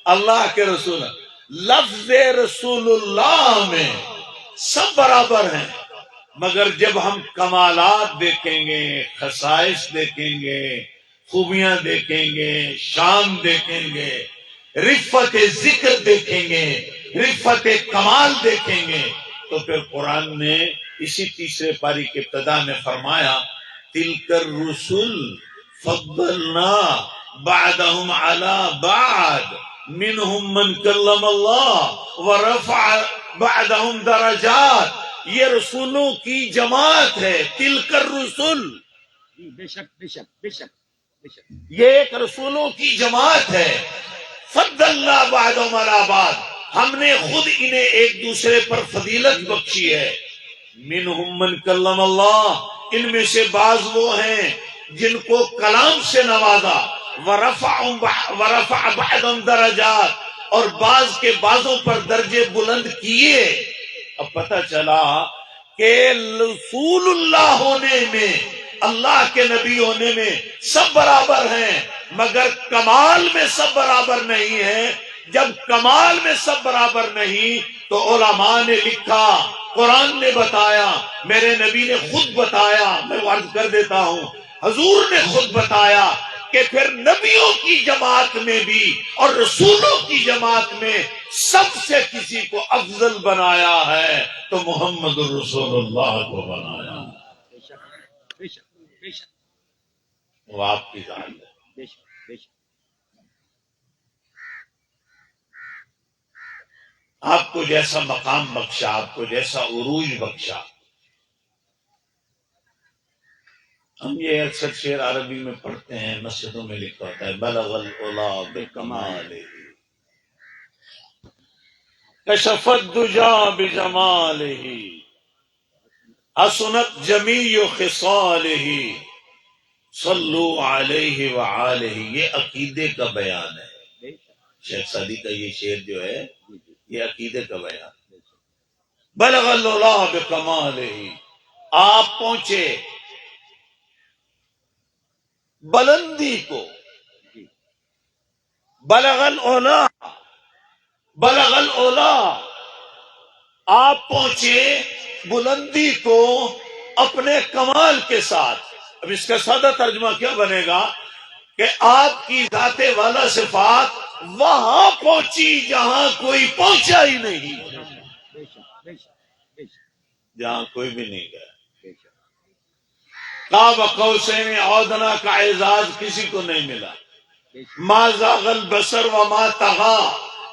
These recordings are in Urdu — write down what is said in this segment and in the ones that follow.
اللہ کے رسول، لفظ رسول اللہ میں سب برابر ہیں، مگر جب ہم کمالات دیکھیں گے، خصائص دیکھیں گے، خوبیاں دیکھیں گے، شان دیکھیں گے، رفت ذکر دیکھیں گے، رفت کمال دیکھیں گے، تو پھر قرآن نے اسی تیسرے پاری کے ابتدا میں فرمایا تلک الرسل فضلنا بعدهم على بعد منهم من کلم اللہ ورفع بعدهم درجات، یہ رسولوں کی جماعت ہے، تلک الرسل، بے شک بے شک بے شک بے شک، یہ ایک رسولوں کی جماعت ہے، فضلنا بعدهم على بعد، ہم نے خود انہیں ایک دوسرے پر فضیلت بخشی ہے، منہم من کلم اللہ، ان میں سے بعض وہ ہیں جن کو کلام سے نوازا، ورفع بعضهم درجات، اور بعض کے بعضوں پر درجے بلند کیے۔ اب پتہ چلا کہ رسول اللہ ہونے میں، اللہ کے نبی ہونے میں سب برابر ہیں، مگر کمال میں سب برابر نہیں ہیں۔ جب کمال میں سب برابر نہیں تو علماء نے لکھا، قرآن نے بتایا، میرے نبی نے خود بتایا، میں عرض کر دیتا ہوں، حضور نے خود بتایا کہ پھر نبیوں کی جماعت میں بھی اور رسولوں کی جماعت میں سب سے کسی کو افضل بنایا ہے تو محمد الرسول اللہ کو بنایا، بے شک بے شک بے شک وہ آپ کی ذات ہے۔ بے شک بے شک، آپ کو جیسا مقام بخشا، آپ کو جیسا عروج بخشا۔ ہم یہ اکثر شعر عربی میں پڑھتے ہیں، مسجدوں میں لکھا ہوتا ہے بلغ العلا بکمالہ کشف الدجا بجمالہ حسنت جمیع خصالہ صلو علیہ وآلہ۔ یہ عقیدے کا بیان ہے، بے شک شیخ سعدی کا یہ شعر جو ہے جی جی، یہ عقیدے کا بیان۔ بے شک بلغ العلا بکمالہ، آپ پہنچے بلندی کو، جی، بلغ العلا، بلغ العلا، آپ پہنچے بلندی کو اپنے کمال کے ساتھ۔ اب اس کا سادہ ترجمہ کیا بنے گا کہ آپ کی ذات والا صفات وہاں پہنچی جہاں کوئی پہنچا ہی نہیں، بے شک بے شک بے شک جہاں کوئی بھی نہیں گیا۔ بے شک قاب قوسین او ادنیٰ کا اعزاز کسی کو نہیں ملا، بے شک، ما زاغ البصر وما طغى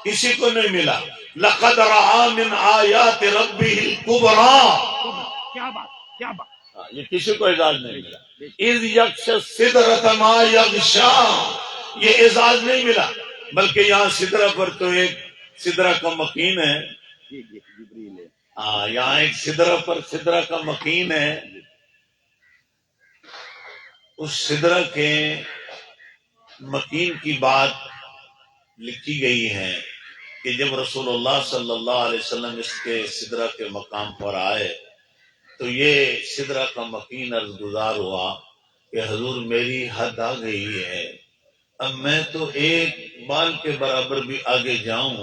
کسی کو نہیں ملا، لقد رأى من آیات ربه الکبریٰ، کیا بات کیا بات، یہ کسی کو اعزاز نہیں ملا۔ بے شک اذ یغشی السدرۃ ما یغشی، یہ اعزاز نہیں ملا، بلکہ یہاں سدرہ پر تو ایک سدرہ کا مکین ہے، جی جی، جبریل ہے، یہاں ایک سدرہ پر سدرہ کا مکین ہے، اس سدرہ کے مکین کی بات لکھی گئی ہے کہ جب رسول اللہ صلی اللہ علیہ وسلم اس کے سدرہ کے مقام پر آئے تو یہ سدرہ کا مکین عرض گزار ہوا کہ حضور میری حد آ گئی ہے، اب میں تو ایک بال کے برابر بھی آگے جاؤں،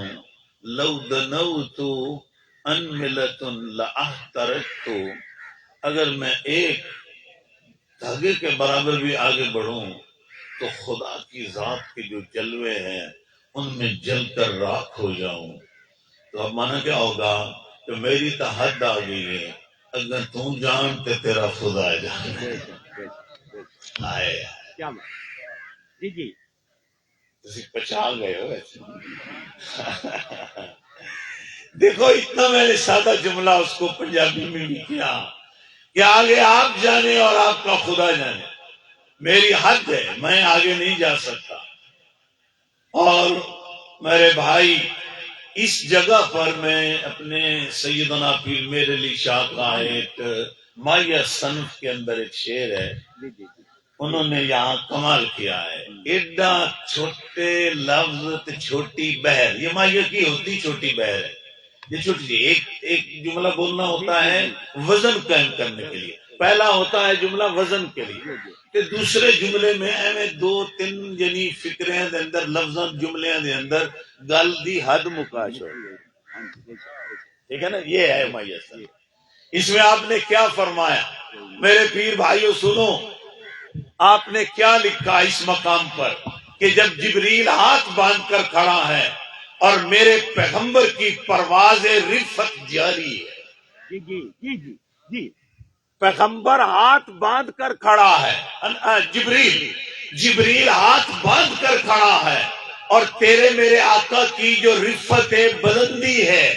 لو دنوت انملۃ لاحترقت، اگر میں ایک دھاگے کے برابر بھی آگے بڑھوں تو خدا کی ذات کے جو جلوے ہیں ان میں جل کر راکھ ہو جاؤں۔ تو اب مانا کیا ہوگا کہ میری تو حد آ گئی ہے، اگر تم جانتے تیرا خدا جان بے شک بے شک بے شک، آئے، کیا بات، جی جی، تسی پچا گئے ہو ایسے۔ دیکھو اتنا میں نے سادہ جملہ اس کو پنجابی میں بھی کیا کہ آگے آپ جانے اور آپ کا خدا جانے، میری حد ہے، میں آگے نہیں جا سکتا۔ اور میرے بھائی اس جگہ پر میں اپنے سیدنا پیر میرے علی شاہ کا ایک مایہ صنف کے اندر ایک شعر ہے، جی جی جی، انہوں نے یہاں کمال کیا ہے، ایڈا چھوٹے لفظ تے چھوٹی بہر، یہ مایہ کی ہوتی چھوٹی بہر ہے، یہ چھوٹی ایک جملہ بولنا ہوتا ہے وزن قائم کرنے کے لیے، پہلا ہوتا ہے جملہ وزن کے لیے جی جی تے دوسرے جملے میں ایویں دو تین یعنی فکریں دے اندر لفظاں جملیاں دے اندر گل دی حد مکا چھوڑ. ہاں جی بے شک ٹھیک ہے نا, یہ ہے میسر. جی اس میں آپ نے کیا فرمایا میرے پیر بھائیو سنو, آپ نے کیا لکھا اس مقام پر کہ جب جبریل ہاتھ باندھ کر کھڑا ہے اور میرے پیغمبر کی پرواز رفت جاری ہے. جی جی جی جی جی پیغمبر ہاتھ باندھ کر کھڑا ہے, جبریل ہاتھ باندھ کر کھڑا ہے اور تیرے میرے آقا کی جو رفت ہے, بلندی ہے,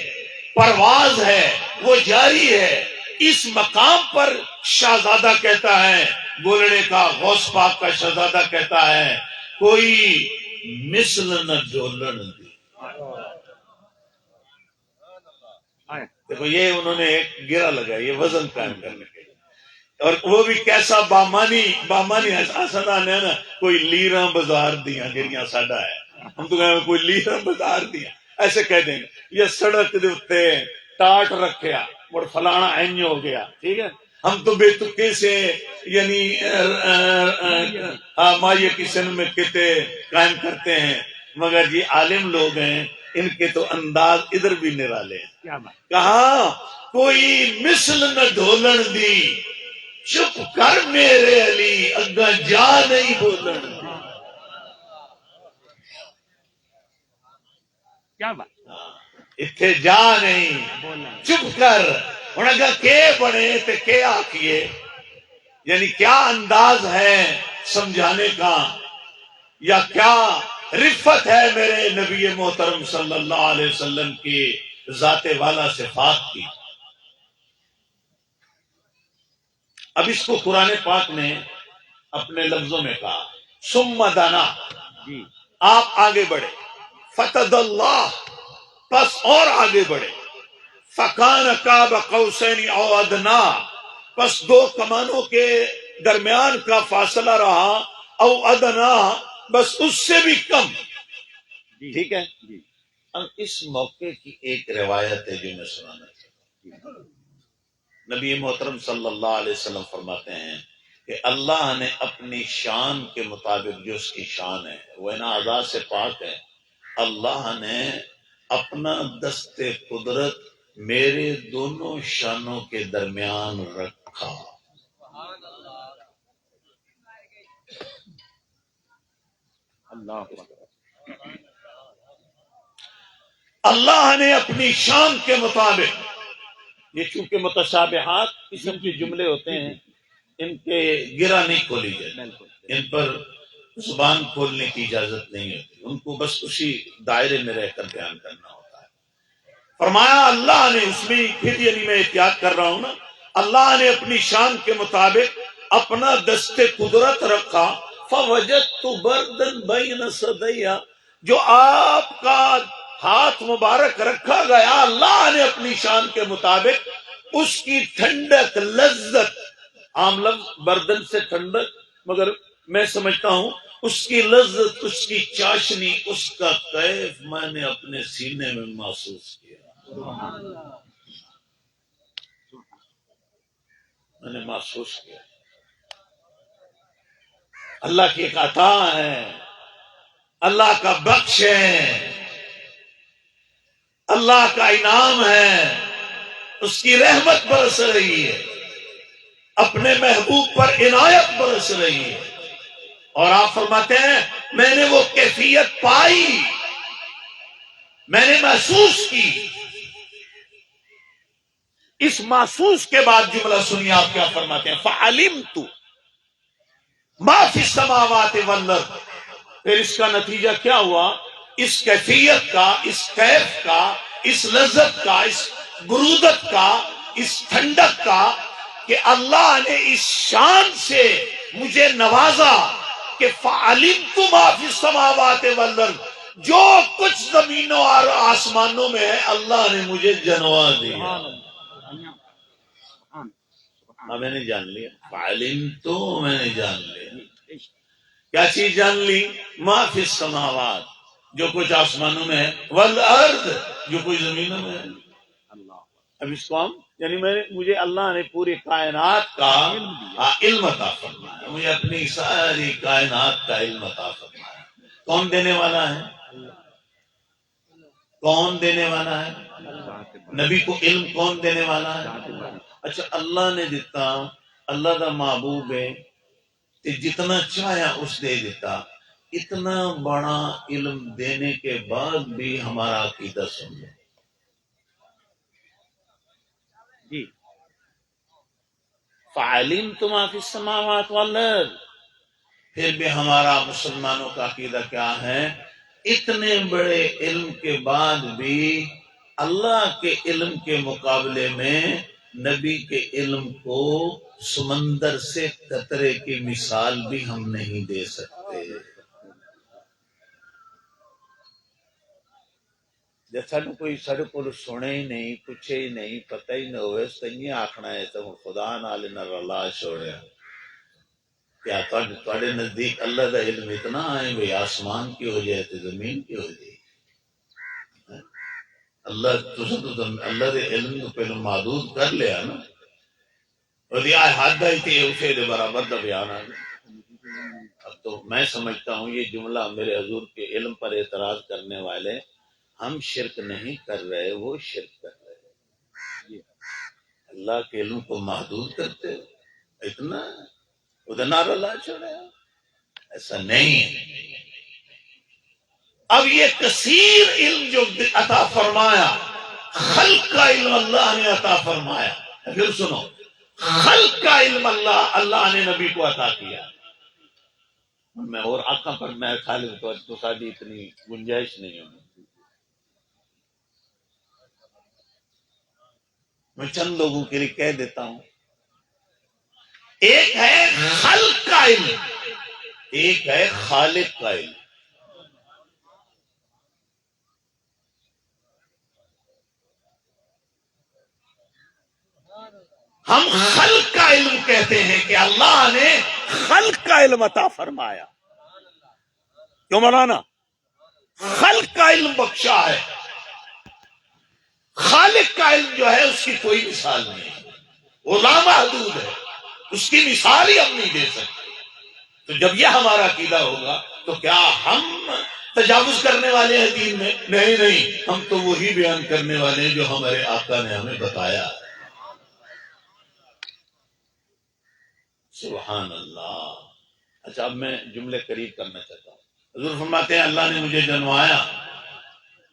پرواز ہے, وہ جاری ہے. اس مقام پر شہزادہ کہتا ہے, بولنے کا غوث پاک کا شہزادہ کہتا ہے, کوئی مثل نہ ڈولن دی. آئے دیکھو یہ انہوں نے ایک گرا لگا, یہ وزن قائم کرنے کے لیے, اور وہ بھی کیسا بامانی سدا نے نا, کوئی لیراں بازار دیاں جڑیاں ساڈا ہے, ہم تو کہیں کوئی لیراں بازار دیاں ایسے کہہ دیں گے. یہ سڑک دے اوتے ٹاٹ رکھیا اور فلانا اینج ہو گیا, ٹھیک ہے, ہم تو بے تکے سے یعنی مائے کسن میں کتے قائم کرتے ہیں, مگر یہ عالم لوگ ہیں, ان کے تو انداز ادھر بھی نرالے ہیں. کیا بات کہا کوئی مثل نہ ڈھولن دی, چپ کر میرے علی اگا جا نہیں بولن دی. کیا بات اتھے جا نہیں, بولنا چپ کر. ہن اگا کے بنے تے کے آکھیے, یعنی کیا انداز ہے سمجھانے کا, یا کیا رفت ہے میرے نبی محترم صلی اللہ علیہ وسلم کی ذات والا صفات کی. اب اس کو قرآن پاک نے اپنے لفظوں میں کہا, ثم دنا, جی آپ آگے بڑھے, فتد اللہ, پس اور آگے بڑھے, فکان قاب قوسین او ادنا, پس دو کمانوں کے درمیان کا فاصلہ رہا, او ادنا, بس اس سے بھی کم. جی ٹھیک ہے. جی اب اس موقع کی ایک روایت ہے جو میں سنانا چاہتا ہوں. نبی محترم صلی اللہ علیہ وسلم فرماتے ہیں کہ اللہ نے اپنی شان کے مطابق, جو اس کی شان ہے وہ نا اعضاء سے پاک ہے, اللہ نے اپنا دست قدرت میرے دونوں شانوں کے درمیان رکھا. اللہ اکبر. اللہ نے اپنی شان کے مطابق, یہ چونکہ متشابہات قسم کے جملے ہوتے ہیں, ان کے گرا نہیں کھولی جائے, بالکل ان پر زبان کھولنے کی اجازت نہیں ہوتی, ان کو بس اسی دائرے میں رہ کر بیان کرنا ہوتا ہے. فرمایا اللہ نے, اس میں پھر یعنی میں احتیاط کر رہا ہوں نا, اللہ نے اپنی شان کے مطابق اپنا دست قدرت رکھا. فوجدت بردن بین صدیا, جو آپ کا ہاتھ مبارک رکھا گیا اللہ نے اپنی شان کے مطابق, اس کی ٹھنڈک لذت, عام لفظ بردن سے ٹھنڈک, مگر میں سمجھتا ہوں اس کی لذت, اس کی چاشنی, اس کا کیف میں نے اپنے سینے میں محسوس کیا, میں نے محسوس کیا. اللہ کی ایک عطا ہے, اللہ کا بخش ہے, اللہ کا انعام ہے, اس کی رحمت برس رہی ہے, اپنے محبوب پر عنایت برس رہی ہے. اور آپ فرماتے ہیں میں نے وہ کیفیت پائی, میں نے محسوس کی. اس محسوس کے بعد جملہ سنیے آپ کیا فرماتے ہیں, فعلمت ما فی السماوات والارض. پھر اس کا نتیجہ کیا ہوا, اس کیفیت کا, اس کیف کا, اس لذت کا, اس برودت کا, اس ٹھنڈک کا, کہ اللہ نے اس شان سے مجھے نوازا کہ فعلمت ما فی السماوات والارض, جو کچھ زمینوں اور آسمانوں میں ہے اللہ نے مجھے جنوا دیا. میں نے جان لیا, فعلمت, میں نے جان لیا. کیا چیز جان لی, ما فی السماوات, جو کچھ آسمانوں میں ہے, والارض, جو کچھ زمینوں میں ہے. اب اس کو ہم یعنی مجھے اللہ نے پوری کائنات کا علم عطا فرمایا، مجھے اپنی ساری کائنات کا علم عطا فرمایا۔ کون دینے والا ہے؟ کون دینے والا ہے؟ نبی کو علم کون دینے والا ہے؟ اچھا، اللہ نے دیتا، اللہ دا محبوب ہے، جتنا چاہیا اس دے دیتا۔ اتنا بڑا علم دینے کے بعد بھی ہمارا عقیدہ سن لو جی فَعَلِمْتُ مَا فِي السَّمَاوَاتِ وَالْأَرْضِ، پھر بھی ہمارا مسلمانوں کا عقیدہ کیا ہے؟ اتنے بڑے علم کے بعد بھی اللہ کے علم کے مقابلے میں نبی کے علم کو سمندر سے قطرے کی مثال بھی ہم نہیں دے سکتے۔ جب سانو کوئی سارے کو سنے ہی نہیں، پوچھے ہی نہیں، پتہ ہی نہ ہوئے، سنگی آکھنا ہے تو خدا نال نہ رلا چھوڑیا۔ کیا تواڈے نزدیک اللہ دا علم اتنا ہے بھئی آسمان کی ہو جائے تو زمین کی ہو جائے؟ اللہ اللہ دے علم کو پہلے محدود کر لیا نا، اور یہ حد آئی تھی اسے دے برابر دا بیان آ گیا۔ اب تو میں سمجھتا ہوں یہ جملہ میرے حضور کے علم پر اعتراض کرنے والے، ہم شرک نہیں کر رہے، وہ شرک کر رہے۔ اللہ کے علم کو محدود کرتے ہو اتنا ادھر نعرہ لا چھوڑے، ایسا نہیں ہے۔ اب یہ کثیر علم جو عطا فرمایا، خلق کا علم اللہ نے عطا فرمایا، پھر سنو، خلق کا علم اللہ نے نبی کو عطا کیا۔ میں اور آنکھوں پر میں خالی تو ساری اتنی گنجائش نہیں ہوگی۔ میں چند لوگوں کے لیے کہہ دیتا ہوں، ایک ہے خلق کا علم، ایک ہے خالق کا علم۔ ہم خلق کا علم کہتے ہیں کہ اللہ نے خلق کا علم عطا فرمایا۔ کیوں مولانا؟ خلق کا علم بخشا ہے، خالق کا علم جو ہے اس کی کوئی مثال نہیں ہے، وہ لامحدود ہے، اس کی مثال ہی ہم نہیں دے سکتے۔ تو جب یہ ہمارا عقیدہ ہوگا تو کیا ہم تجاوز کرنے والے ہیں دین میں؟ نہیں، ہم تو وہی بیان کرنے والے ہیں جو ہمارے آقا نے ہمیں بتایا۔ سبحان اللہ۔ اچھا، اب میں جملے قریب کرنا چاہتا ہوں۔ حضور فرماتے ہیں اللہ نے مجھے جنوایا،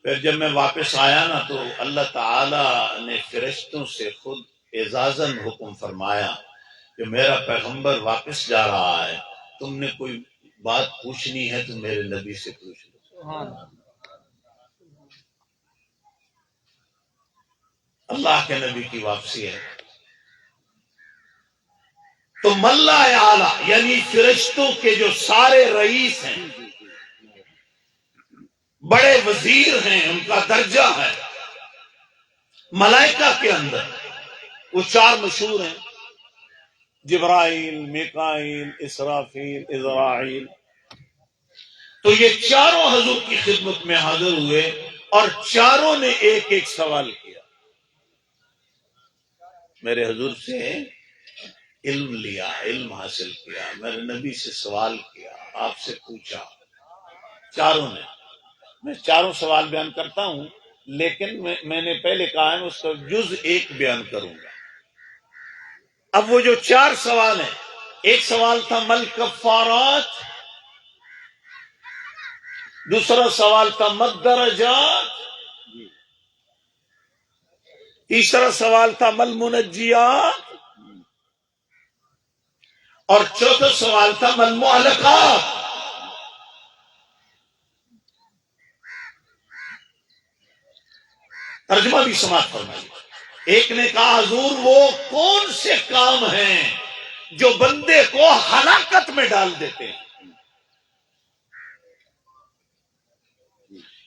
پھر جب میں واپس آیا نا تو اللہ تعالی نے فرشتوں سے خود اعزازاً حکم فرمایا کہ میرا پیغمبر واپس جا رہا ہے، تم نے کوئی بات پوچھنی ہے تو میرے نبی سے پوچھ لو۔ اللہ کے نبی کی واپسی ہے تو ملا اعلی یعنی فرشتوں کے جو سارے رئیس ہیں، بڑے وزیر ہیں، ان کا درجہ ہے ملائکہ کے اندر، وہ چار مشہور ہیں، جبرائیل، میکائیل، اسرافیل، عزرائیل۔ تو یہ چاروں حضور کی خدمت میں حاضر ہوئے اور چاروں نے ایک ایک سوال کیا، میرے حضور سے علم لیا، علم حاصل کیا، میرے نبی سے سوال کیا، آپ سے پوچھا، چاروں نے۔ میں چاروں سوال بیان کرتا ہوں، لیکن میں نے پہلے کہا ہے اس کا جز ایک بیان کروں گا۔ اب وہ جو چار سوال ہیں، ایک سوال تھا مل کفارات، دوسرا سوال تھا مد درجات، تیسرا سوال تھا مل منجیات، اور چوتھا سوال تھا مل مہلکات۔ ترجمہ بھی سماعت فرمائیے۔ ایک نے کہا حضور وہ کون سے کام ہیں جو بندے کو ہلاکت میں ڈال دیتے ہیں؟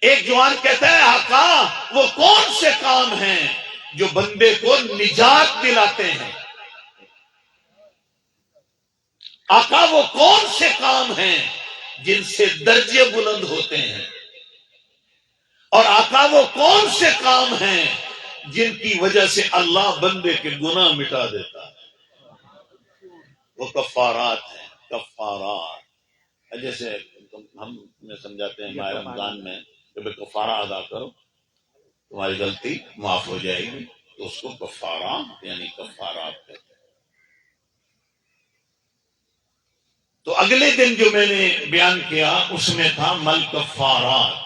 ایک جوان کہتا ہے آقا وہ کون سے کام ہیں جو بندے کو نجات دلاتے ہیں؟ آقا وہ کون سے کام ہیں جن سے درجے بلند ہوتے ہیں؟ اور آقا وہ کون سے کام ہیں جن کی وجہ سے اللہ بندے کے گناہ مٹا دیتا ہے، وہ کفارات ہیں، کفارات۔ جیسے ہم نے سمجھاتے ہیں ماہ رمضان میں کہ بھئی کفارہ ادا کرو، تمہاری غلطی معاف ہو جائے گی، تو اس کو کفارہ یعنی کفارات کہتے ہیں۔ تو اگلے دن جو میں نے بیان کیا اس میں تھا مل کفارات۔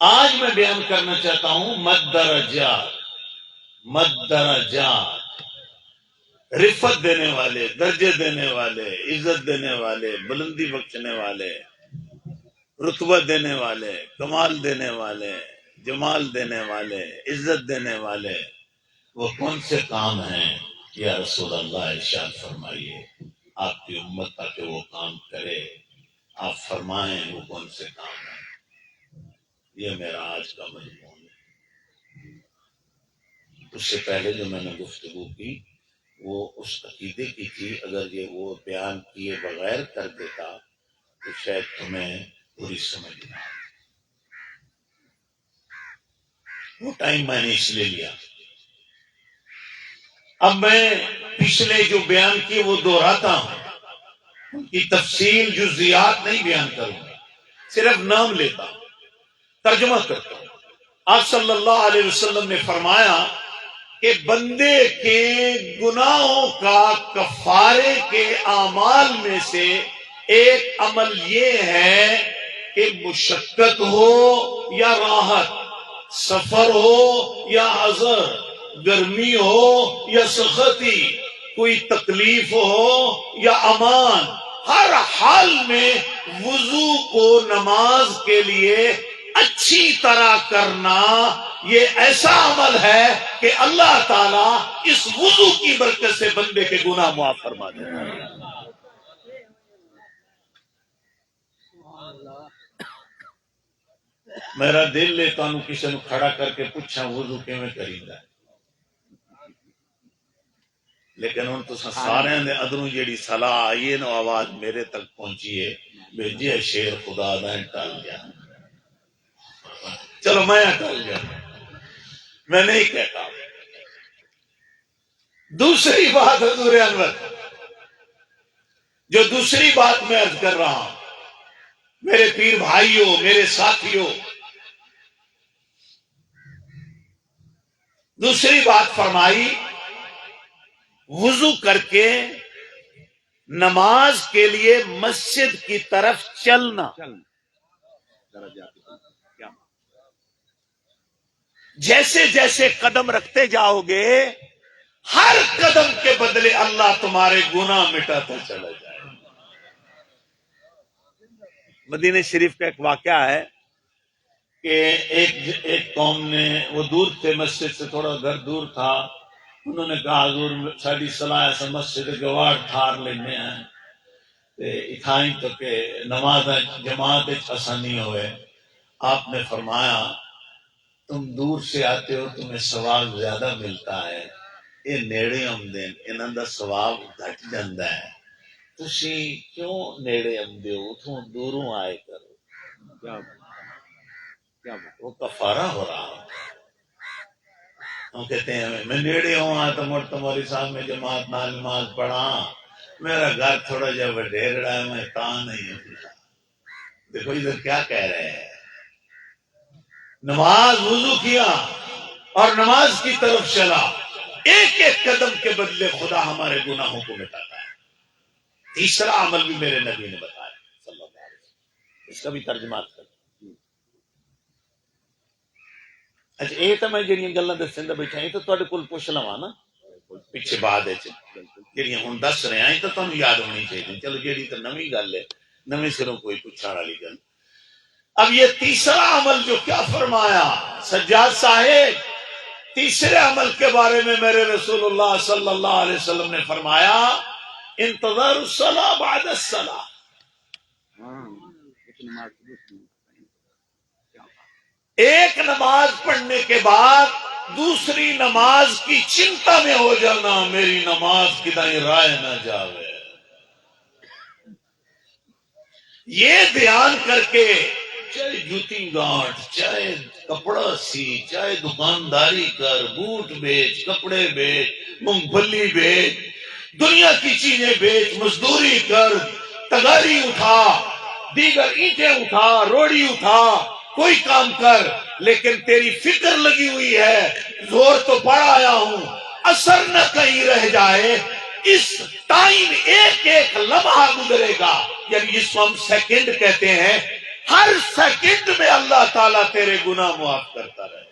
آج میں بیان کرنا چاہتا ہوں مدرجات، مدرجات، رفت دینے والے، درجے دینے والے، عزت دینے والے، بلندی بخشنے والے، رتبہ دینے والے، کمال دینے والے، جمال دینے والے، عزت دینے والے، وہ کون سے کام ہیں یا رسول اللہ؟ ارشاد فرمائیے، آپ کی امت تاکہ وہ کام کرے، آپ فرمائیں وہ کون سے کام ہیں۔ یہ میرا آج کا مضمون ہے۔ اس سے پہلے جو میں نے گفتگو کی وہ اس عقیدے کی تھی، اگر یہ وہ بیان کیے بغیر کر دیتا تو شاید تمہیں پوری سمجھ نہ آئے۔ وہ ٹائم میں نے اس لیے لیا۔ اب میں پچھلے جو بیان کیے وہ دہراتا ہوں، ان کی تفصیل جزیات نہیں بیان کروں گا، صرف نام لیتا ہوں، ترجمہ کرتا ہوں۔ آپ صلی اللہ علیہ وسلم نے فرمایا کہ بندے کے گناہوں کا کفارے کے اعمال میں سے ایک عمل یہ ہے کہ مشقت ہو یا راحت، سفر ہو یا حضر، گرمی ہو یا سختی، کوئی تکلیف ہو یا امان، ہر حال میں وضو کو نماز کے لیے اچھی طرح کرنا یہ ایسا عمل ہے کہ اللہ تعالیٰ اس وضو کی برکت سے بندے کے گناہ معاف فرما دیتا ہے۔ میرا دل لے تانوں کسی نے کھڑا کر کے پوچھا وضو کیویں کریدا ہے، لیکن ہن تساں سارے دے ادروں جیڑی صلاح آئی ہے نا آواز میرے تک پہنچی ہے، بھیجے شیر خدا دا ٹل گیا۔ چلو میں ٹل گیا، میں نہیں کہتا۔ دوسری بات حضور انور، جو دوسری بات میں عرض کر رہا ہوں، میرے پیر بھائیوں، میرے ساتھیوں، دوسری بات فرمائی وضو کر کے نماز کے لیے مسجد کی طرف چلنا۔ جیسے جیسے قدم رکھتے جاؤ گے ہر قدم کے بدلے اللہ تمہارے گناہ مٹاتا چلا جائے۔ مدینہ شریف کا ایک واقعہ ہے کہ ایک قوم نے، وہ دور تھے مسجد سے، تھوڑا گھر دور تھا، انہوں نے کہا حضور ساری صلاح سے مسجد گواڑ ٹھار لینے ہیں اتھائیں تو کہ نماز جماعت آسانی ہوئے۔ آپ نے فرمایا تم دور سے آتے ہو تمہیں ثواب زیادہ ملتا ہے، یہ نیڑے آمدے انہاں دا ثواب گھٹ جاندا ہے، تسی کیوں نیڑے آمدے ہو، اتھوں دوروں آئے کرو۔ وہ کفارہ ہو رہا ہو۔ ہم کہتے ہیں میں نیڑے ہوں تو مڑ تمہاری صاحب میں جماعت نہ نماز پڑھا، میرا گھر تھوڑا جا وڈیرڑا ہے، میں تاں نہیں ہوں۔ دیکھو ادھر کیا کہہ رہے ہیں، نماز وضو کیا اور نماز کی طرف چلا، ایک ایک قدم کے بدلے خدا ہمارے گناہوں کو مٹاتا ہے۔ تیسرا عمل بھی میرے نبی نے بتایا صلی اللہ علیہ وسلم، اس کا بھی ترجمہ کر۔ اچھا یہ تو میں جہاں گلاں دسن دا بیٹھا یہ تو تواڈے کول پوچھ لواں نا پیچھے بعد جہاں ہوں دس رہے ہیں تو تمہیں یاد ہونی چاہیے، چلو جیڑی تو نویں گل ہے، نویں سروں کوئی پوچھنے والی گل۔ اب یہ تیسرا عمل جو کیا فرمایا سجاد صاحب، تیسرے عمل کے بارے میں میرے رسول اللہ صلی اللہ علیہ وسلم نے فرمایا انتظار الصلاۃ بعد الصلاۃ، ایک نماز پڑھنے کے بعد دوسری نماز کی چنتا میں ہو جانا، میری نماز کدائیں رائے نہ جاوے، یہ دھیان کر کے چاہے جوتی گانٹ، چاہے کپڑا سی، چاہے دکانداری کر، بوٹ بیچ، کپڑے بیچ، مونگ پھلی بیچ، دنیا کی چیزیں بیچ، مزدوری کر، تگاری اٹھا، دیگر اینٹیں اٹھا، روڑی اٹھا، کوئی کام کر، لیکن تیری فکر لگی ہوئی ہے زور تو پڑ آیا ہوں، اثر نہ کہیں رہ جائے، اس ٹائم ایک ایک لمحہ گزرے گا، یعنی جس کو ہم سیکنڈ کہتے ہیں، ہر سیکنڈ میں اللہ تعالیٰ تیرے گناہ معاف کرتا رہے.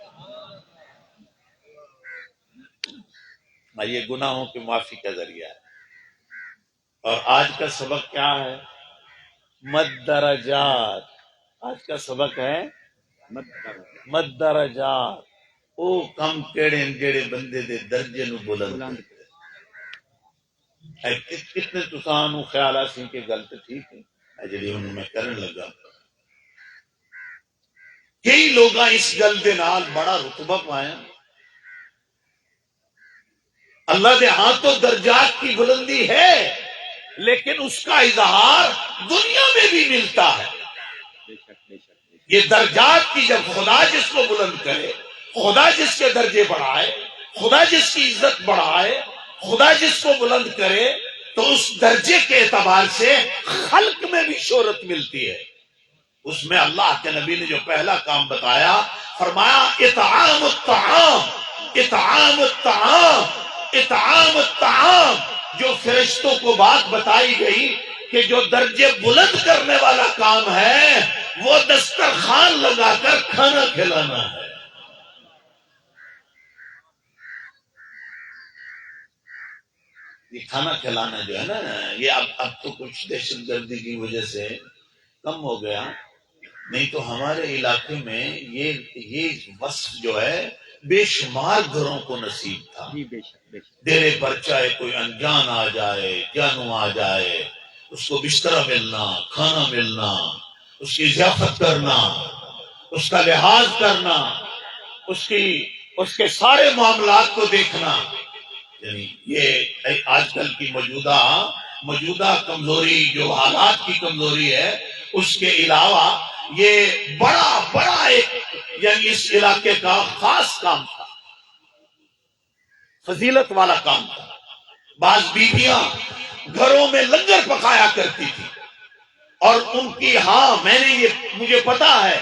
یہ گناہوں کی معافی کا ذریعہ ہے. اور آج کا سبق کیا ہے؟ مدرجات. آج کا سبق ہے مدرجات. او کم کیڑے جڑے بندے دے درجے نو بلند کتنے تسانو خیال آسی کہ گل تو ٹھیک ہے جڑی ہن میں کرن لگا. کئی لوگ اس گل دے نال بڑا رتبہ پایا. اللہ دے ہاں تو درجات کی بلندی ہے، لیکن اس کا اظہار دنیا میں بھی ملتا ہے. یہ درجات کی جب خدا جس کو بلند کرے، خدا جس کے درجے بڑھائے، خدا جس کی عزت بڑھائے، خدا جس کو بلند کرے، تو اس درجے کے اعتبار سے خلق میں بھی شہرت ملتی ہے. اس میں اللہ کے نبی نے جو پہلا کام بتایا، فرمایا اطعام الطعام، اطعام الطعام، اطعام الطعام. جو فرشتوں کو بات بتائی گئی کہ جو درجے بلند کرنے والا کام ہے وہ دسترخوان لگا کر کھانا کھلانا ہے. یہ کھانا کھلانا جو ہے نا، یہ اب تو کچھ دہشت گردی کی وجہ سے کم ہو گیا، نہیں تو ہمارے علاقے میں یہ وصف جو ہے بے شمار گھروں کو نصیب تھا. ڈیرے پر چاہے کوئی انجان آ جائے، جانو آ جائے، اس کو بستر ملنا، کھانا ملنا، اس کی ضیافت کرنا، اس کا لحاظ کرنا، اس کے سارے معاملات کو دیکھنا. یعنی یہ آج کل کی موجودہ کمزوری، جو حالات کی کمزوری ہے، اس کے علاوہ یہ بڑا ایک یعنی اس علاقے کا خاص کام تھا، فضیلت والا کام تھا. بعض بیویاں گھروں میں لنگر پکایا کرتی تھی، اور ان کی مجھے پتا ہے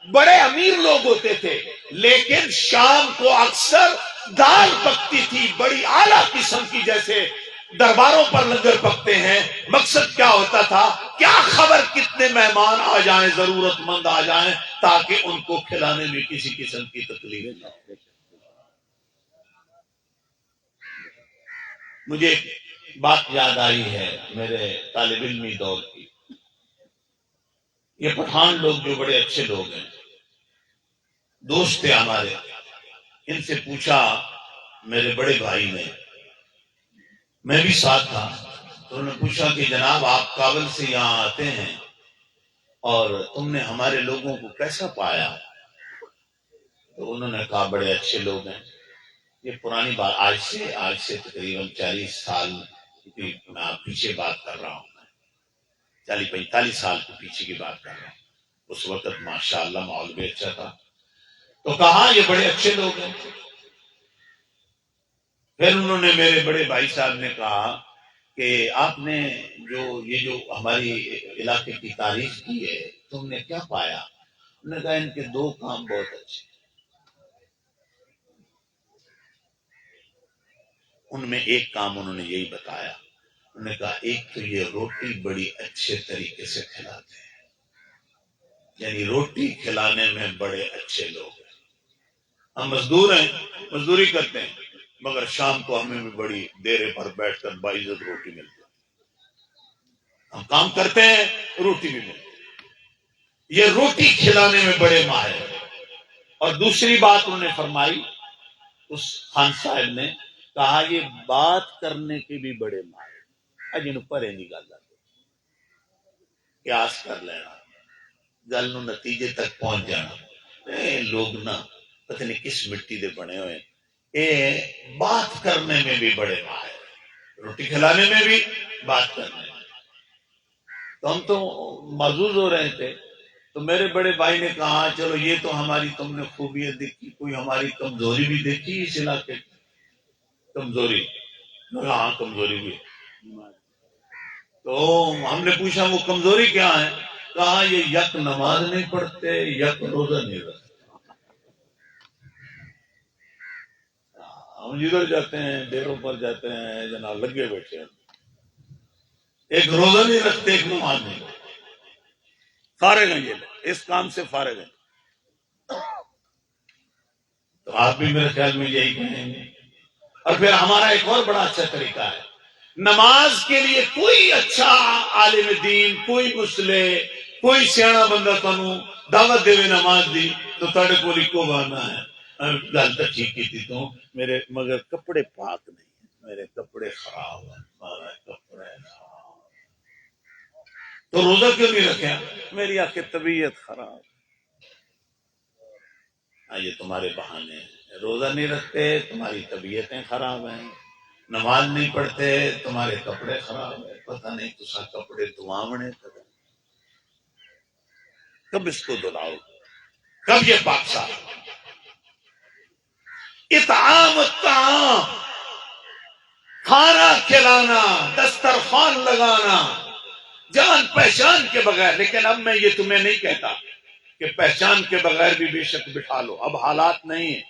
بڑے امیر لوگ ہوتے تھے، لیکن شام کو اکثر دال پکتی تھی بڑی اعلیٰ قسم کی، جیسے درباروں پر لنگر پکتے ہیں. مقصد کیا ہوتا تھا؟ کیا خبر کتنے مہمان آ جائیں، ضرورت مند آ جائیں، تاکہ ان کو کھلانے میں کسی قسم کی تکلیف نہ ہو. مجھے ایک بات یاد آئی ہے میرے طالب علمی دور کی. یہ پٹھان لوگ جو بڑے اچھے لوگ ہیں، دوست تھے ہمارے، ان سے پوچھا میرے بڑے بھائی نے، میں بھی ساتھ تھا، تو انہوں نے پوچھا کہ جناب آپ کابل سے یہاں آتے ہیں اور تم نے ہمارے لوگوں کو کیسا پایا؟ تو انہوں نے کہا بڑے اچھے لوگ ہیں. یہ پرانی بات، آج سے تقریباً 40 سال کی میں پیچھے بات کر رہا ہوں، 40-45 سال کے پیچھے کی بات کر رہا ہوں. اس وقت ماشاءاللہ ماحول بھی اچھا تھا. تو کہا یہ بڑے اچھے لوگ ہیں. پھر انہوں نے میرے بڑے بھائی صاحب نے کہا کہ آپ نے جو ہماری علاقے کی تعریف کی ہے، تم نے کیا پایا؟ انہوں نے کہا ان کے 2 کام بہت اچھے. ان میں ایک کام انہوں نے یہی بتایا، انہوں نے کہا ایک تو یہ روٹی بڑی اچھے طریقے سے کھلاتے ہیں، یعنی روٹی کھلانے میں بڑے اچھے لوگ ہیں. ہم مزدور ہیں، مزدوری کرتے ہیں، مگر شام کو ہمیں بھی بڑی دیرے پر بیٹھ کر باعزت روٹی ملتی ہے. ہم کام کرتے ہیں، روٹی بھی ملتی ہے. یہ روٹی کھلانے میں بڑے ماہر ہیں. اور دوسری بات انہوں نے فرمائی، اس خان صاحب نے کہا یہ بات کرنے کے بھی بڑے ماہر. اجن پرے نہیں گل قیاس کر لینا، گل نو نتیجے تک پہنچ جانا. لوگ نا پتہ نہیں کس مٹی دے بنے ہوئے، بات کرنے میں بھی بڑے ماہر، روٹی کھلانے میں بھی، بات کرنے میں. تو ہم تو محظوظ ہو رہے تھے. تو میرے بڑے بھائی نے کہا چلو یہ تو ہماری تم نے خوبیاں دیکھی، کوئی ہماری کمزوری بھی دیکھی اس علاقے کی؟ کمزوری؟ ہاں کمزوری بھی ہے۔ تو ہم نے پوچھا وہ کمزوری کیا ہے؟ کہا یہ یک نماز نہیں پڑھتے، یک روزہ نہیں رکھتے۔ ہم جدھر جاتے ہیں ڈیروں پر جاتے ہیں جناب لگے بیٹھے ہیں، ایک روزہ نہیں رکھتے، ایک نماز نہیں پڑھتے۔ فارغ ہیں یہ لوگ، اس کام سے فارغ ہیں۔ تو آپ بھی میرے خیال میں یہی کہیں گے۔ اور پھر ہمارا ایک اور بڑا اچھا طریقہ ہے، نماز کے لیے کوئی اچھا عالم دین، کوئی مسلح، کوئی سیاح بندہ تنو دعوت دے نماز دی تو تڑے کو لکھو بانا ہے گل تو ٹھیک کی تھی تو میرے مگر کپڑے پاک نہیں ہیں، میرے کپڑے خراب ہیں، ہمارا کپڑے خراب۔ تو روزہ کیوں نہیں رکھا؟ میری آنکھیں طبیعت خراب۔ یہ تمہارے بہانے ہیں، روزہ نہیں رکھتے تمہاری طبیعتیں خراب ہیں، نماز نہیں پڑھتے تمہارے کپڑے خراب ہیں، پتہ نہیں تسا کپڑے دھواونے کب اس کو دلاؤ، کب یہ پاک صاف؟ اطعام الطعام، کھانا کھلانا، دسترخوان لگانا جان پہچان کے بغیر۔ لیکن اب میں یہ تمہیں نہیں کہتا کہ پہچان کے بغیر بھی بے شک بٹھا لو، اب حالات نہیں ہیں۔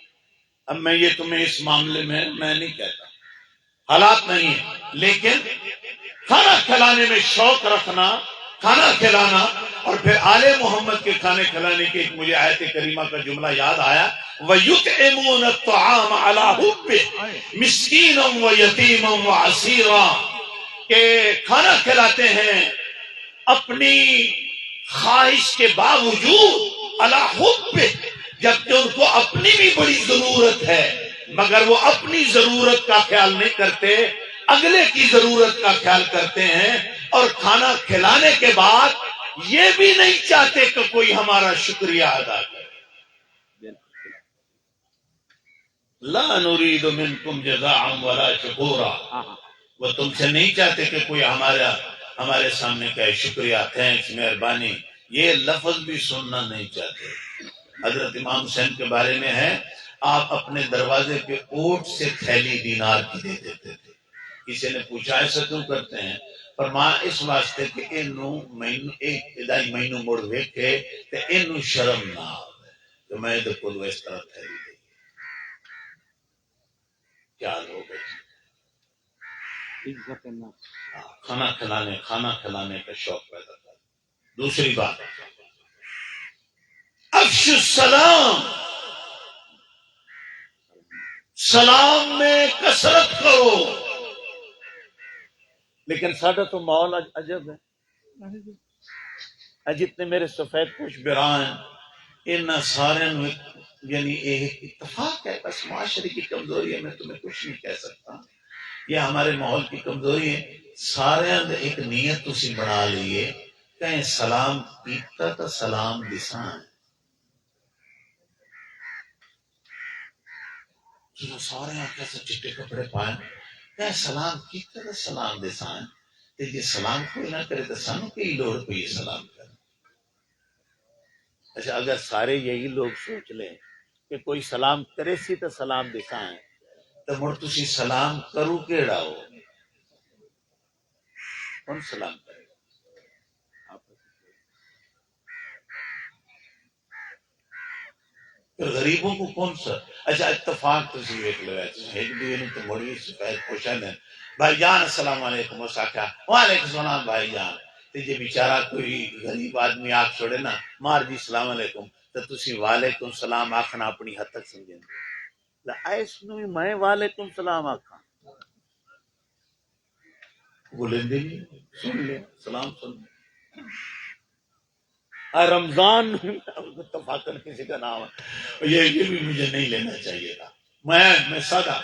اب میں یہ تمہیں اس معاملے میں نہیں کہتا، حالات نہیں ہیں، لیکن کھانا کھلانے میں شوق رکھنا، کھانا کھلانا۔ اور پھر آل محمد کے کھانے کھلانے کے ایک مجھے آیت کریمہ کا جملہ یاد آیا، وَيُطْعِمُونَ الطَّعَامَ عَلَىٰ حُبِّهِ مِسْكِينًا وَيَتِيمًا وَعَسِيرًا، کہ کھانا کھلاتے ہیں اپنی خواہش کے باوجود، علی حب، جبکہ ان کو اپنی بھی بڑی ضرورت ہے، مگر وہ اپنی ضرورت کا خیال نہیں کرتے، اگلے کی ضرورت کا خیال کرتے ہیں۔ اور کھانا کھلانے کے بعد یہ بھی نہیں چاہتے کہ کوئی ہمارا شکریہ ادا کرے۔ لا نريد منکم جزاء ولا شکورا، وہ تم سے نہیں چاہتے کہ کوئی ہمارے سامنے کہے شکریہ، تھینکس، مہربانی، یہ لفظ بھی سننا نہیں چاہتے۔ حضرت امام حسین کے بارے میں ہے، آپ اپنے دروازے پہ اوٹ سے تھیلی دینار کی دے دیتے تھے۔ کسی نے پوچھا ایسا کیوں کرتے ہیں؟ فرمایا اس واسطے کہ ادائی مینو مڑ ویکھے تے اینو شرم نہ آوے کہ میں دے کولو اس طرح تھیلی دے۔ کیا لوگ ہیں، کھانا کھلانے کا شوق پیدا کر۔ دوسری بات، افشوا السلام، سلام میں کثرت کرو۔ لیکن ساڈا تو ماحول عجب ہے، جتنے میرے سفید پوش بران ہیں ان سارے یعنی ایک اتفاق ہے، بس معاشرے کی کمزوری ہے، میں تمہیں کچھ نہیں کہہ سکتا، یہ ہمارے ماحول کی کمزوری ہے۔ سارے ایک نیت تسی بنا لیے، کہیں سلام کیتا تو سلام دسان، سارے کیسے چٹے کپڑے پائے، کہیں سلام کیتا تو سلام دسان، جی سلام کوئی نہ کرے تو سانو کی لوڑ کوئی سلام کرے۔ اچھا اگر سارے یہی لوگ سوچ لیں کہ کوئی سلام کرے سی تو سلام دسائیں، تو مڑ تسی سلام کرو کیڑا ہو، کون سلام کرے؟ غریبوں کو کون سا؟ اچھا اتفاق تسی ویکھ لو، ایک دوسرے نے تو مڑی سفید پوشن ہے، بھائی جان السلام علیکم، اس آخیا وعلیکم السلام بھائی جان، تے جے بیچارہ کوئی غریب آدمی آکھ چھوڑے نا مار جی السلام علیکم، تو تسی وعلیکم السلام آکھنا اپنی حد تک سمجھیں گے، ایس نو میں وعلیکم السلام آکھاں بولندے نہیں، سن لے سلام سن لے۔ رمضان اتفاقاً کسی کا نام ہے، یہ بھی مجھے نہیں لینا چاہیے تھا، میں سادہ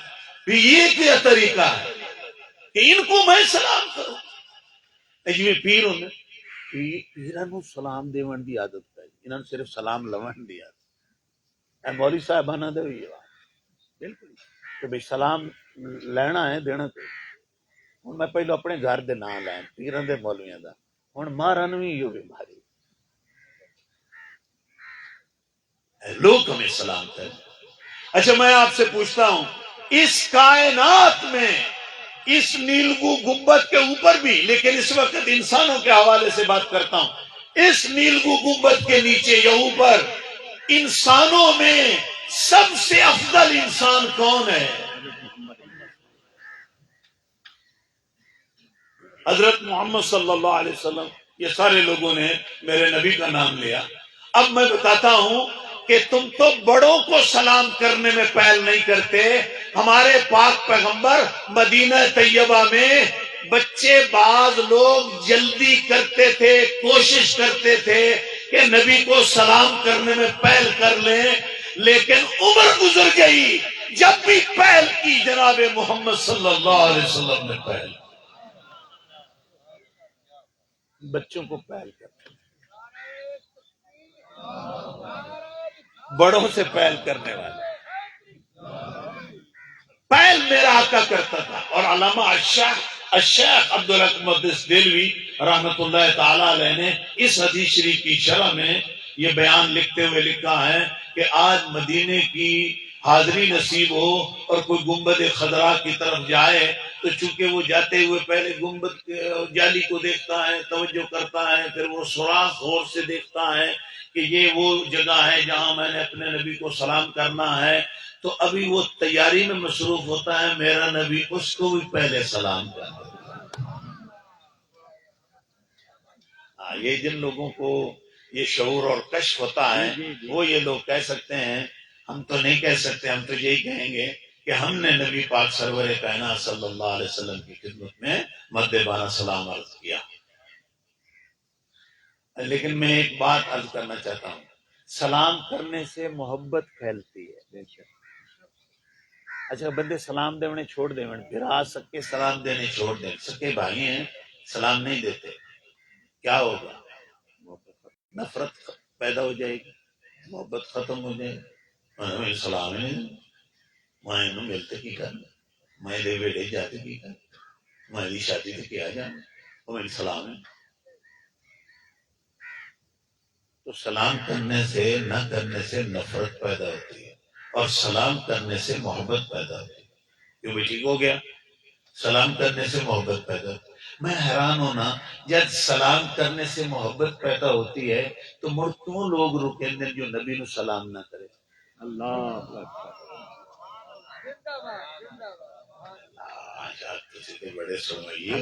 یہ کیا طریقہ ہے کہ ان کو میں سلام کروں؟ جی پیر ہوں پیران نو سلام دیون دی عادت ہے، انہوں نے صرف سلام لون دی عادت ہے۔ مولوی صاحب آنا دے ہوئی بالکل کہ بھئی سلام لینا ہے دینا تو ہوں میں پہلو اپنے گھر دے نام لائن پیران دے مولویاں دا، ہوں مارن بھی یہ بیماری لوگ ہمیں سلام کریں. اچھا میں آپ سے پوچھتا ہوں، اس کائنات میں اس نیلگو گنبد کے اوپر بھی، لیکن اس وقت انسانوں کے حوالے سے بات کرتا ہوں، اس نیلگو گنبد کے نیچے یا اوپر انسانوں میں سب سے افضل انسان کون ہے؟ حضرت محمد صلی اللہ علیہ وسلم. یہ سارے لوگوں نے میرے نبی کا نام لیا. اب میں بتاتا ہوں کہ تم تو بڑوں کو سلام کرنے میں پہل نہیں کرتے. ہمارے پاک پیغمبر مدینہ طیبہ میں بچے بعض لوگ جلدی کرتے تھے، کوشش کرتے تھے کہ نبی کو سلام کرنے میں پہل کر لیں، لیکن عمر گزر گئی جب بھی پہل کی جناب محمد صلی اللہ علیہ وسلم نے پہل. بچوں کو پہل کرتے بڑوں سے پہل کرنے والے. پہل میرا آقا کرتا تھا. اور علامہ الشیخ عبدالحق دہلوی رحمت اللہ تعالی علیہ نے اس حدیث شریف کی شرح میں یہ بیان لکھتے ہوئے لکھا ہے کہ آج مدینے کی حاضری نصیب ہو اور کوئی گنبد خضرا کی طرف جائے تو چونکہ وہ جاتے ہوئے پہلے گنبد کے جالی کو دیکھتا ہے، توجہ کرتا ہے، پھر وہ سوراخ غور سے دیکھتا ہے کہ یہ وہ جگہ ہے جہاں میں نے اپنے نبی کو سلام کرنا ہے، تو ابھی وہ تیاری میں مصروف ہوتا ہے، میرا نبی اس کو بھی پہلے سلام کرتا ہے. یہ جن لوگوں کو یہ شعور اور کشف ہوتا ہے وہ یہ لوگ کہہ سکتے ہیں. ہم تو نہیں کہہ سکتے، ہم تو یہی کہیں گے کہ ہم نے نبی پاک سرور کائنات صلی اللہ علیہ وسلم کی خدمت میں مدبانہ سلام عرض کیا. لیکن میں ایک بات عرض کرنا چاہتا ہوں، سلام کرنے سے محبت پھیلتی ہے. اچھا بندے سلام دینے چھوڑ دیں، پھر آج سکے سلام دینے چھوڑ دیں، سکے بھائی ہیں سلام نہیں دیتے، کیا ہوگا؟ نفرت پیدا ہو جائے گی، محبت ختم ہو جائے گی. میں سلام نہیں، میں ملتے کی کرنا، میں دے بیٹے جاتے کی کرنا، میں شادی سے کیا جانا، وہ میری سلام ہے. تو سلام کرنے سے نہ کرنے سے نفرت پیدا ہوتی ہے، اور سلام کرنے سے محبت پیدا ہوتی ہے. کیوں بھی ٹھیک ہو گیا؟ سلام کرنے سے محبت پیدا ہوتی ہے. میں حیران ہونا، جب سلام کرنے سے محبت پیدا ہوتی ہے تو مڑ کیوں لوگ رکیں گے جو نبی نو سلام نہ کرے؟ اللہ بڑے سنوئیے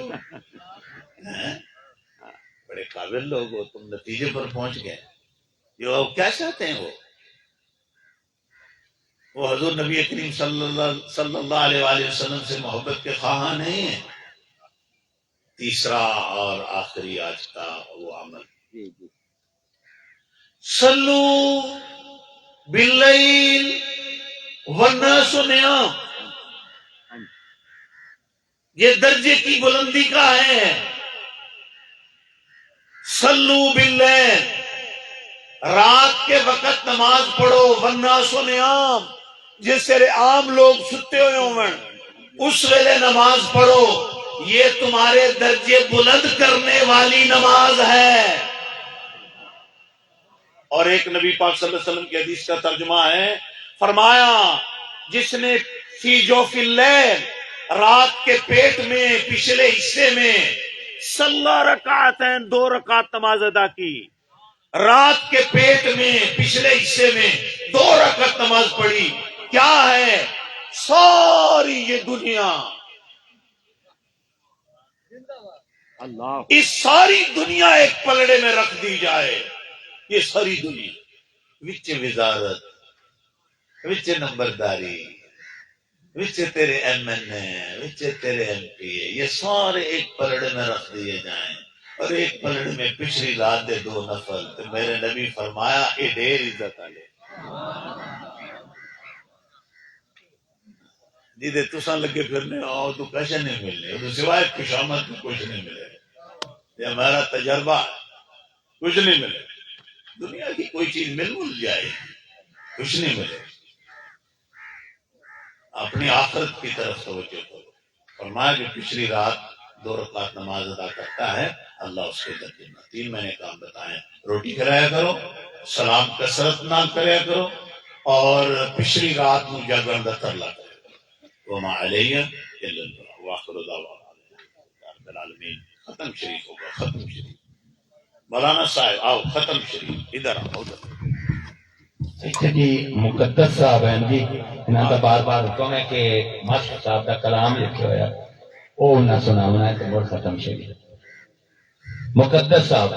بڑے قابل لوگ ہو، تم نتیجے پر پہنچ گئے. جو کیا چاہتے ہیں وہ حضور نبی کریم صلی اللہ علیہ وآلہ وسلم سے محبت کے خواہاں نہیں ہیں. تیسرا اور آخری آج کا وہ عمل، صلو باللیل والناس نیام. یہ درجے کی بلندی کا ہے. صلو باللیل، رات کے وقت نماز پڑھو، والناس نیام، جس سے عام لوگ ستے ہوئے ہوں اس ویلے نماز پڑھو. یہ تمہارے درجے بلند کرنے والی نماز ہے. اور ایک نبی پاک صلی اللہ علیہ وسلم کی حدیث کا ترجمہ ہے، فرمایا جس نے فی جوف اللیل، رات کے پیٹ میں پچھلے حصے میں، صلی رکعتین، 2 رکعت نماز ادا کی، رات کے پیٹ میں پچھلے حصے میں 2 رکعت نماز پڑھی. کیا ہے؟ ساری یہ دنیا، اللہ اس ساری دنیا ایک پلڑے میں رکھ دی جائے. یہ ساری دنیا وچ وزارت، وچ نمبرداری، وچ تیرے ایم این اے، وچ تیرے ایم پی اے، یہ سارے ایک پلڑے میں رکھ دیے جائیں، اور ایک پلڑے میں پچھلی رات دے 2 نفل. تو میرے نبی فرمایا یہ ڈھیر عزت والے جی دے تساں لگے پھرنے آؤ تو کیسے نہیں ملنے، تو سوائے خوشامد میں کچھ نہیں ملے. یہ ہمارا تجربہ ہے، کچھ نہیں ملے. دنیا کی کوئی چیز مل جائے، کچھ نہیں ملے. اپنی آخرت کی طرف توجہ کرو. فرمایا کہ پچھلی رات 2 رکعت نماز ادا کرتا ہے، اللہ اس کے درجے میں. 3 میں نے کام بتائے، روٹی کھلایا کرو، سلام کثرت نہ کریا کرو، اور پچھلی رات نو جاگن دا ترلا کرے وما علیہ الا البلاغ واخر دعوانا رب العالمین. ختم شریف ہوگا، ختم شریف. مولانا صاحب آؤ ختم شریف ادھر آؤ ادھر. اچھا جی مقدس صاحب ہیں جی، انہاں دا بار بار حکم ہے کہ مشق صاحب دا کلام لکھے ہویا او نہ سناونا ہے تو مڑ ختم شریف. مقدس صاحب